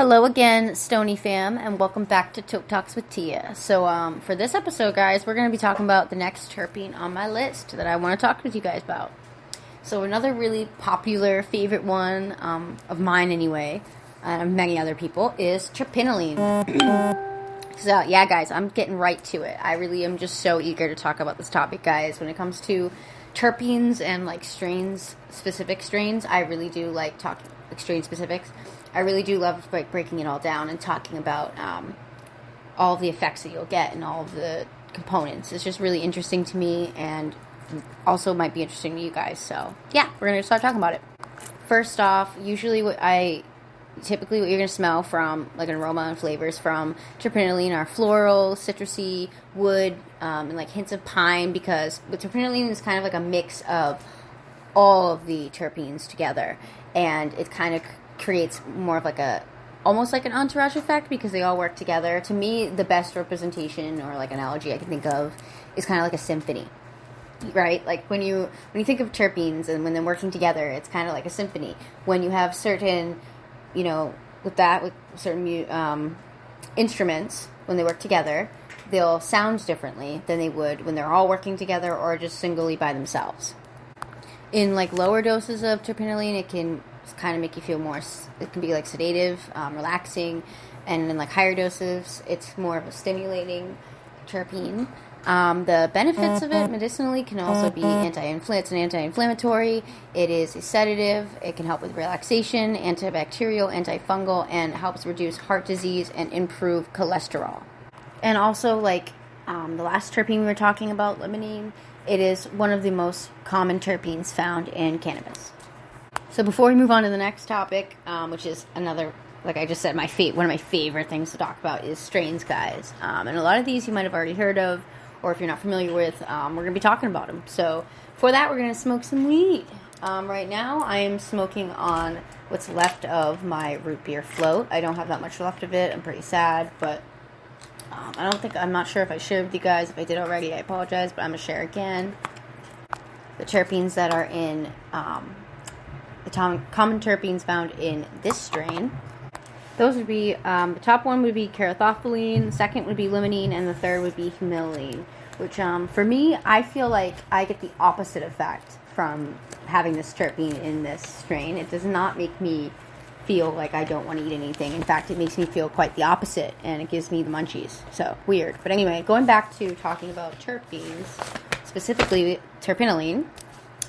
Hello again, Stoney fam, and welcome back to TokeTalks with Tia. So, for this episode, guys, we're going to be talking about the next terpene on my list that I want to talk with you guys about. So, another really popular favorite one, of mine anyway, and of many other people, is Tripinolene. So, yeah, guys, I'm getting right to it. I really am just so eager to talk about this topic, guys. When it comes to terpenes and, strains, specific strains, I really do like talking, strain specifics. I really do love breaking it all down and talking about all of the effects that you'll get and all of the components. It's just really interesting to me and also might be interesting to you guys. So, yeah, we're going to start talking about it. First off, usually what you're going to smell from, an aroma and flavors from Terpinolene are floral, citrusy, wood, and hints of pine, because with Terpinolene it's kind of like a mix of all of the terpenes together, and it kind of creates more of almost like an entourage effect because they all work together. To me, the best representation or analogy I can think of is kind of like a symphony, right? When you think of terpenes and when they're working together, it's kind of like a symphony. When you have certain, with certain instruments, when they work together, they'll sound differently than they would when they're all working together or just singly by themselves. In lower doses of Terpinolene, it can kind of make you feel more, it can be sedative, relaxing, and in higher doses, it's more of a stimulating terpene. The benefits of it medicinally can also be it's an anti-inflammatory, it is a sedative, it can help with relaxation, antibacterial, antifungal, and helps reduce heart disease and improve cholesterol. And also, the last terpene we were talking about, limonene, it is one of the most common terpenes found in cannabis. So before we move on to the next topic, which is another, like I just said, one of my favorite things to talk about is strains, guys. And a lot of these you might have already heard of, or if you're not familiar with, we're going to be talking about them. So for that, we're going to smoke some weed. Right now, I am smoking on what's left of my root beer float. I don't have that much left of it. I'm pretty sad, but I'm not sure if I shared with you guys. If I did already, I apologize, but I'm going to share again. The terpenes that are in, the common terpenes found in this strain. Those would be, the top one would be caryophyllene, the second would be limonene, and the third would be humulene, which, for me, I feel like I get the opposite effect from having this terpene in this strain. It does not make me feel like I don't want to eat anything. In fact, it makes me feel quite the opposite, and it gives me the munchies. So, weird. But anyway, going back to talking about terpenes, specifically Terpinolene,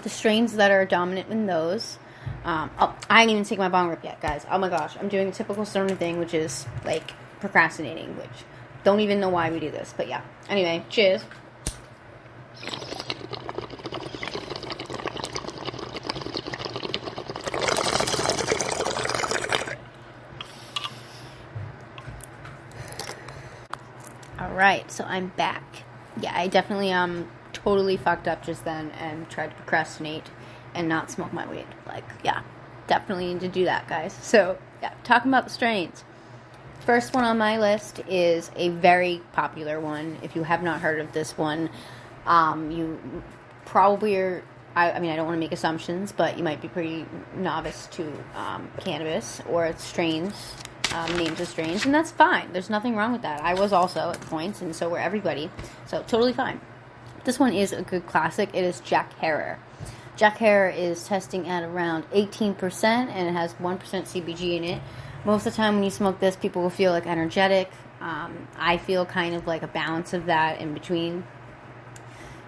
the strains that are dominant in those, I didn't even take my bong rip yet, guys. Oh my gosh, I'm doing a typical stoner thing, which is, procrastinating, which, don't even know why we do this, but yeah. Anyway, cheers. Alright, so I'm back. Yeah, I definitely, totally fucked up just then and tried to procrastinate and not smoke my weed. Definitely need to do that, guys. So, yeah, talking about the strains. First one on my list is a very popular one. If you have not heard of this one, you probably are, I don't want to make assumptions, but you might be pretty novice to cannabis or strains, names of strains, and that's fine. There's nothing wrong with that. I was also at points, and so were everybody. So, totally fine. This one is a good classic. It is Jack Herer. Jack Herer is testing at around 18%, and it has 1% CBG in it. Most of the time when you smoke this, people will feel energetic. I feel kind of like a balance of that in between.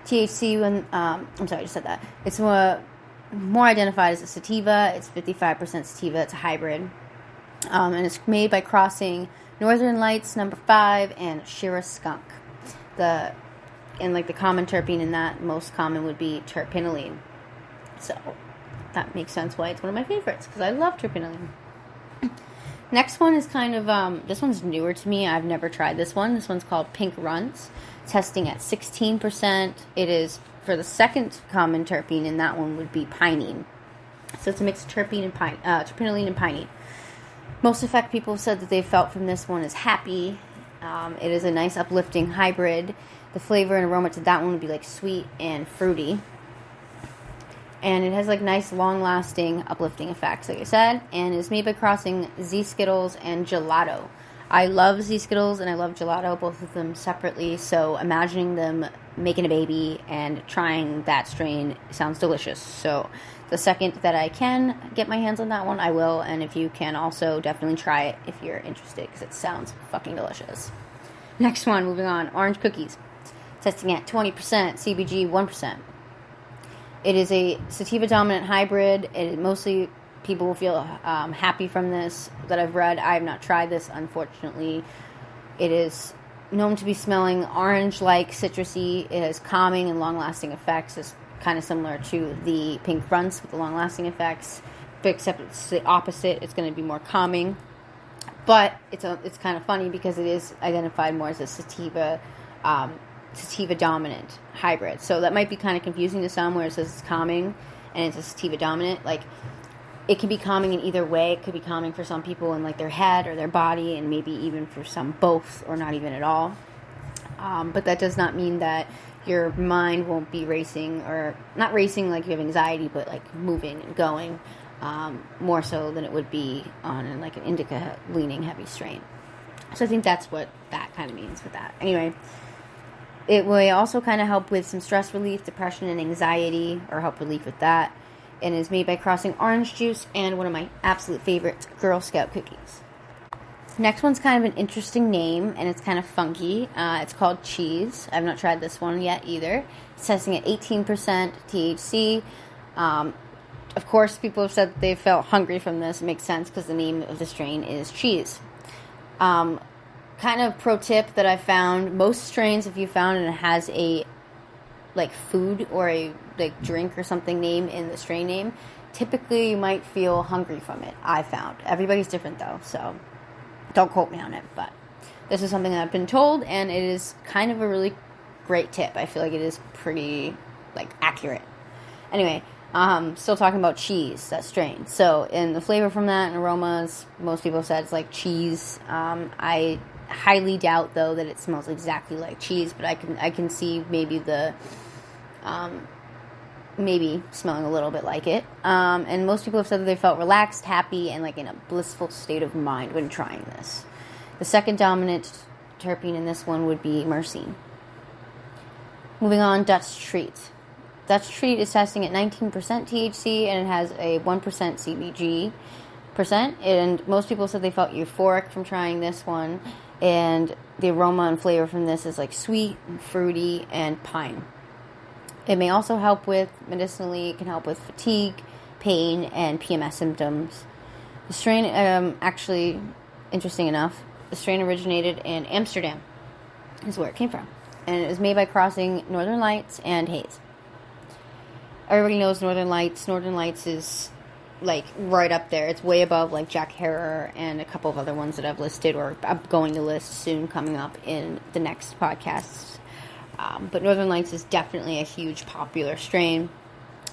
THC, I'm sorry, I just said that. It's more identified as a sativa. It's 55% sativa. It's a hybrid. And it's made by crossing Northern Lights No. 5 and Shira Skunk. The common terpene in that, most common would be terpinolene. So, that makes sense why it's one of my favorites, because I love terpinolene. Next one is kind of, this one's newer to me. I've never tried this one. This one's called Pink Runts, testing at 16%. It is, for the second common terpene, and that one would be pinene. So, it's a mix of terpene and terpinolene and pinene. Most effect people have said that they felt from this one is happy. It is a nice uplifting hybrid. The flavor and aroma to that one would be sweet and fruity. And it has like nice, long-lasting, uplifting effects, like I said. And it's made by crossing Z-Skittles and Gelato. I love Z-Skittles and I love Gelato, both of them separately. So imagining them making a baby and trying that strain sounds delicious. So the second that I can get my hands on that one, I will. And if you can also, definitely try it if you're interested, because it sounds fucking delicious. Next one, moving on, orange cookies. Testing at 20%, CBG 1%. It is a sativa dominant hybrid. Mostly people will feel happy from this that I've read. I have not tried this, unfortunately. It is known to be smelling orange-like, citrusy. It has calming and long-lasting effects. It's kind of similar to the pink fronts with the long-lasting effects, but except it's the opposite. It's going to be more calming. But it's kind of funny because it is identified more as a sativa dominant hybrid. So that might be kind of confusing to some, where it says it's calming and it's a sativa dominant. Like, it can be calming in either way. It could be calming for some people in like their head or their body, and maybe even for some both, or not even at all. But that does not mean that your mind won't be racing, or not racing like you have anxiety, but like moving and going, more so than it would be on like an indica leaning heavy strain. So I think that's what that kind of means with that. Anyway, it will also kind of help with some stress relief, depression, and anxiety, or help relief with that. And is made by crossing orange juice and one of my absolute favorites, Girl Scout cookies. Next one's kind of an interesting name, and it's kind of funky. It's called Cheese. I've not tried this one yet either. It's testing at 18% THC. Of course, people have said they felt hungry from this. It makes sense because the name of the strain is Cheese. Kind of pro tip that I found, most strains, if you found and it has a like food or a like drink or something name in the strain name, typically you might feel hungry from it. I found. Everybody's different though, so don't quote me on it, but this is something that I've been told, and it is kind of a really great tip. I feel like it is pretty like accurate. Anyway, still talking about Cheese, that strain. So in the flavor from that and aromas, most people said it's like cheese. I highly doubt though that it smells exactly like cheese, but I can see maybe the maybe smelling a little bit like it. And most people have said that they felt relaxed, happy, and like in a blissful state of mind when trying this. The second dominant terpene in this one would be myrcene. Moving on, Dutch Treat. Dutch Treat is testing at 19% THC, and it has a 1% CBG percent. And most people said they felt euphoric from trying this one. And the aroma and flavor from this is like sweet, and fruity, and pine. It may also help with, medicinally, it can help with fatigue, pain, and PMS symptoms. The strain, actually, interesting enough, the strain originated in Amsterdam, is where it came from. And it was made by crossing Northern Lights and Haze. Everybody knows Northern Lights. Northern Lights is like right up there. It's way above like Jack Herer and a couple of other ones that I've listed, or I'm going to list soon, coming up in the next podcast. But Northern Lights is definitely a huge popular strain.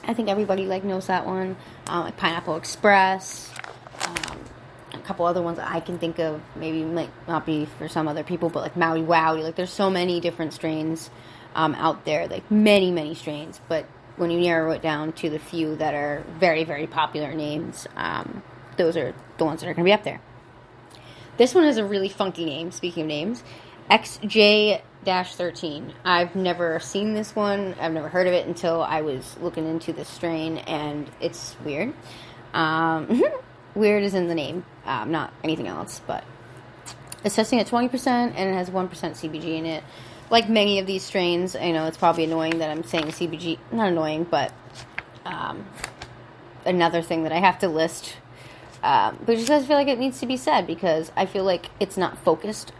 I think everybody like knows that one. Like Pineapple Express, a couple other ones that I can think of. Maybe might not be for some other people, but like Maui Wowie. Like there's so many different strains out there. Like many strains. But when you narrow it down to the few that are very, very popular names, those are the ones that are going to be up there. This one has a really funky name, speaking of names. XJ-13. I've never seen this one. I've never heard of it until I was looking into this strain, and it's weird. Weird is in the name, not anything else, but it's testing at 20%, and it has 1% CBG in it. Like many of these strains, I know it's probably annoying that I'm saying CBG. Not annoying, but another thing that I have to list. But just I feel like it needs to be said, because I feel like it's not focused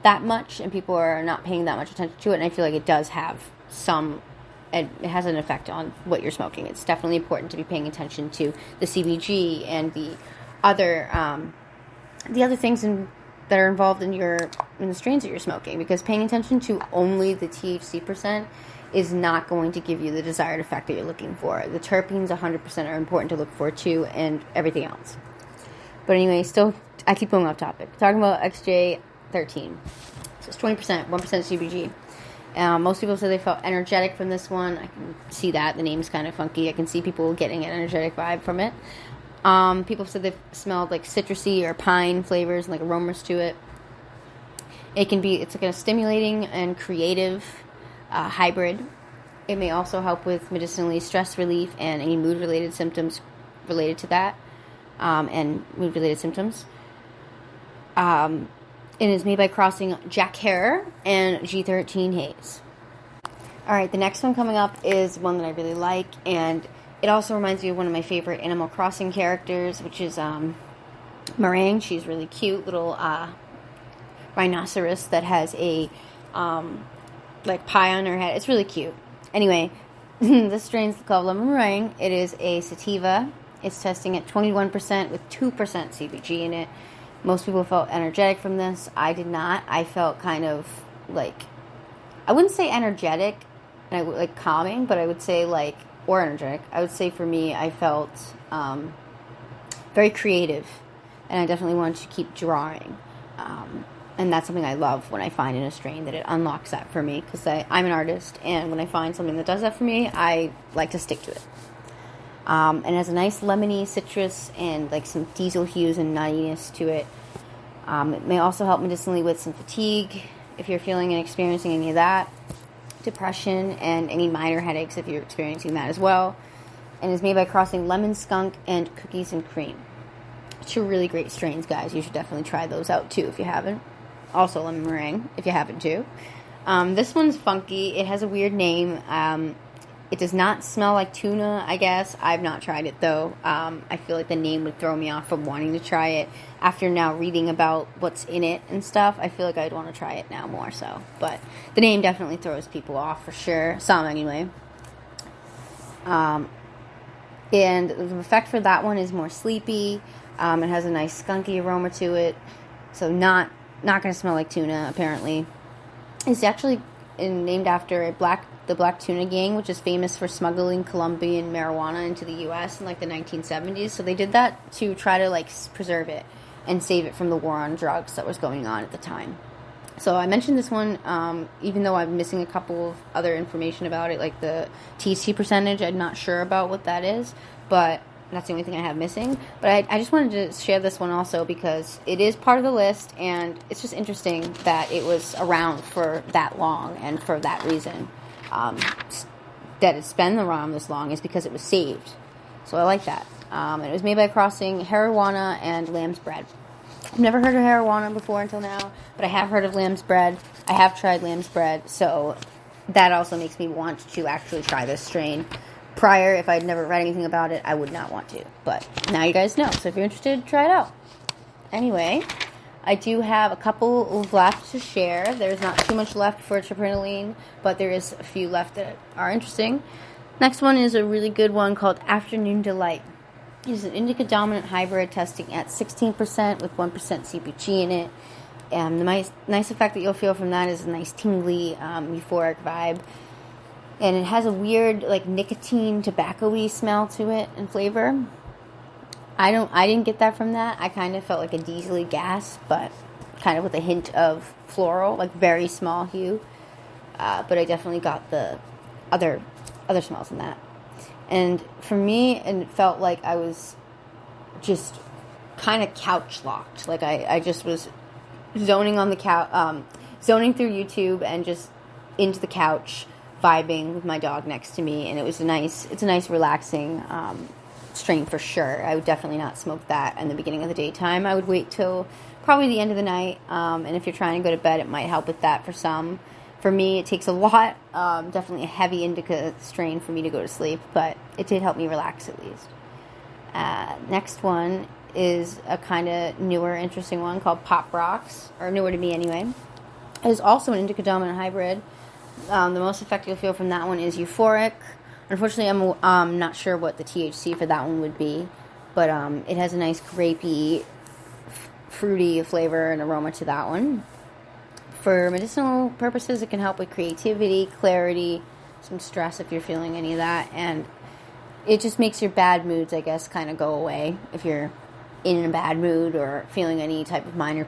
that much, and people are not paying that much attention to it, and I feel like it does have it has an effect on what you're smoking. It's definitely important to be paying attention to the CBG and the other things that are involved in the strains that you're smoking, because paying attention to only the THC percent is not going to give you the desired effect that you're looking for. The terpenes 100% are important to look for too, and everything else. But anyway, still, I keep going off topic. Talking about XJ13. So it's 20%, 1% CBG. Most people say they felt energetic from this one. I can see that. The name's kind of funky. I can see people getting an energetic vibe from it. People said they smelled like citrusy or pine flavors and like aromas to it. It's like a stimulating and creative hybrid. It may also help with medicinally stress relief and any mood-related symptoms related to that, and mood-related symptoms. It is made by crossing Jack Hare and G13 Haze. Alright, the next one coming up is one that I really like, and it also reminds me of one of my favorite Animal Crossing characters, which is Meringue. She's really cute, little rhinoceros that has a like pie on her head. It's really cute. Anyway, this strain's called Lemon Meringue. It is a sativa. It's testing at 21% with 2% CBG in it. Most people felt energetic from this. I did not. I felt kind of like, I wouldn't say energetic, and like calming, but I would say like, or energetic. I would say for me, I felt very creative, and I definitely wanted to keep drawing. And that's something I love when I find in a strain, that it unlocks that for me, because I'm an artist, and when I find something that does that for me, I like to stick to it. And it has a nice lemony citrus and like some diesel hues and nuttiness to it. It may also help medicinally with some fatigue if you're feeling and experiencing any of that, depression, and any minor headaches if you're experiencing that as well. And it's made by crossing lemon skunk and cookies and cream. Two really great strains, guys. You should definitely try those out too if you haven't. Also lemon meringue if you haven't too. This one's funky. It has a weird name. It does not smell like tuna, I guess. I've not tried it, though. I feel like the name would throw me off from wanting to try it. After now reading about what's in it and stuff, I feel like I'd want to try it now more so. But the name definitely throws people off for sure. Some, anyway. And the effect for that one is more sleepy. It has a nice skunky aroma to it. So not going to smell like tuna, apparently. It's actually named after the Black Tuna Gang, which is famous for smuggling Colombian marijuana into the U.S. in like the 1970s. So they did that to try to like preserve it and save it from the war on drugs that was going on at the time. So I mentioned this one, even though I'm missing a couple of other information about it, like the THC percentage. I'm not sure about what that is, but that's the only thing I have missing. But I just wanted to share this one also because it is part of the list, and it's just interesting that it was around for that long and for that reason. That it's been around this long is because it was saved. So I like that. It was made by crossing marijuana and lamb's bread. I've never heard of marijuana before until now, but I have heard of lamb's bread. I have tried lamb's bread, so that also makes me want to actually try this strain. Prior, if I'd never read anything about it, I would not want to. But now you guys know, so if you're interested, try it out. Anyway, I do have a couple left to share. There's not too much left for Tripinolene, but there is a few left that are interesting. Next one is a really good one called Afternoon Delight. It is an Indica Dominant hybrid testing at 16% with 1% CBG in it. The nice effect that you'll feel from that is a nice tingly, euphoric vibe. And it has a weird, like, nicotine, tobacco-y smell to it and flavor. I didn't get that from that. I kind of felt like a diesely gas, but kind of with a hint of floral, like very small hue. But I definitely got the other smells in that. And for me, it felt like I was just kind of couch locked. Like I just was zoning on the couch, zoning through YouTube and just into the couch, vibing with my dog next to me. And it's a nice relaxing strain for sure. I would definitely not smoke that in the beginning of the daytime. I would wait till probably the end of the night. And if you're trying to go to bed, it might help with that for some. For me, it takes a lot. Definitely a heavy indica strain for me to go to sleep, but it did help me relax at least. Next one is a kind of newer, interesting one called Pop Rocks, or newer to me anyway. It is also an indica dominant hybrid. The most effect you'll feel from that one is euphoric. Unfortunately, I'm not sure what the THC for that one would be, but it has a nice grapey, fruity flavor and aroma to that one. For medicinal purposes, it can help with creativity, clarity, some stress if you're feeling any of that, and it just makes your bad moods, I guess, kind of go away if you're in a bad mood or feeling any type of minor